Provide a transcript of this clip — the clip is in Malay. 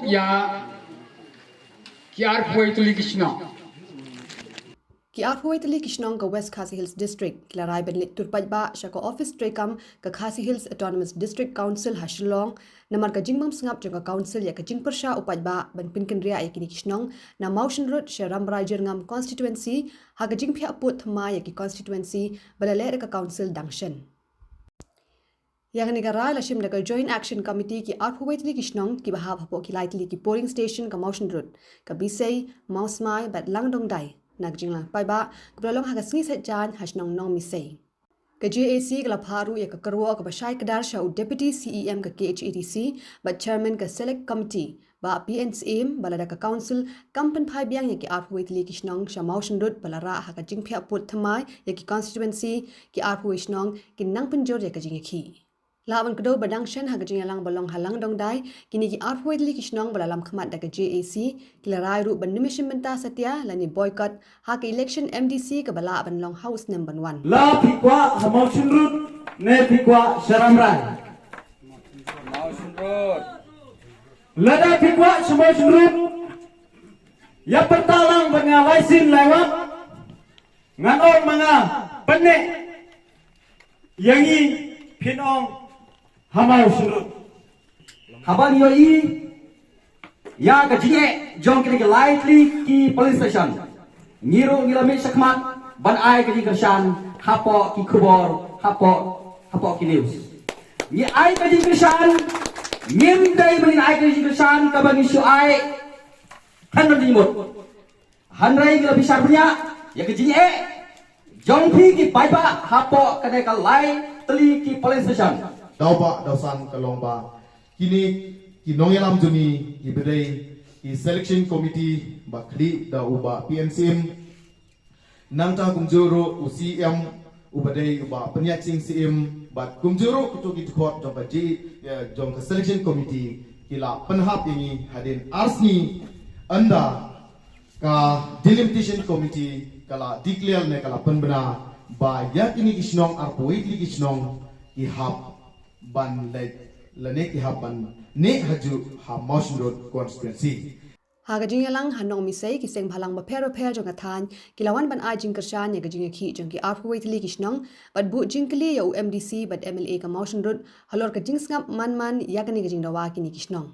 ya kiar poi tuli kishno ki arhoi tali Shnong ka West Khasi Hills District kilarai ben lit turpajba shako Ophis treikam ka Khasi Hills Autonomous District Council ha Shillong namar ka jingmam sngap jong ka council ya ka jingpyrshah upajba ben kynriah ya kini Shnong na Mawshynrut-ka Rambrai-Jyrngam Constituency ha ka jingphiah put thymmai ya ki constituency balale ka council dangshen yang ni garai la shim ka joint action committee ki arhoi tali Shnong ki bahab hapoh ki leit ki polling station ka Mawshynrut ka Misei mausmai bat langdong dai nagjingla paidbah kubralong haga sngi Saitjain Shnong Misei KHADC kala pharu ya ka karwo ka bashai kadar sha deputy CEM ka KHADC but chairman ka select committee ba PNCM balada ka council kampan phai biang ya ki arhoi tli Shnong sha Mawshynrut balara ha ka jingphiah put thymmai ya ki constituency ki arhoi Shnong ki nangpanjor ya ka jingekhi lawan kedo badang shen ha gajing lang balong halang dong dai kini ki arhoi tli Shnong balalam khmat da ka JAC kilarai ru ban nimission benta satya lani boycott ha ka election MDC ka bala ban long house number 1 la phikwa Mawshynrut ne phikwa Rambrai Mawshynrut lada phikwa Mawshynrut ya pertalang banga waisin lewat nganor mga penne yangi pinong Mawshynrut habang yoi ya ka jinge jong kini lightly ki police station ngiru ngilami sakmat ban ai ka jingkershan hapoh ki kubor hapoh ki news ni ai ka jingkershan ngim dai manin ai ka jingkershan ka bang isu ai kan dimut hanrai ngila bisar punya ya ka jinge jong phi ki paidbah hapoh ka ka lai tli ki police station Dauba dausan kalongba kini kinongelam juni ibedai ki selection committee bakli da uba PNCM nangta kumjuro UCM ubadai uba penyaksing CM bat kumjuro kutu ki court jong ji jong selection committee kila penhap ini hadin arsni anda ka Delimitation committee kala declare ne kala penbena ba yakini Shnong arpoi li Shnong ki hap ban leit lane ki haban ne haju ha Mawshynrut constituency haga jingalang Hanong Misei ki seng phalang ba phero pher jong athan kilawan ban ai jingkershan ya gajing khi jong ki arhoi tli Shnong bat bu jingkli ya UMDC bat MLA ka Mawshynrut halor ka jingsngap man yakani gajing dawa kini Shnong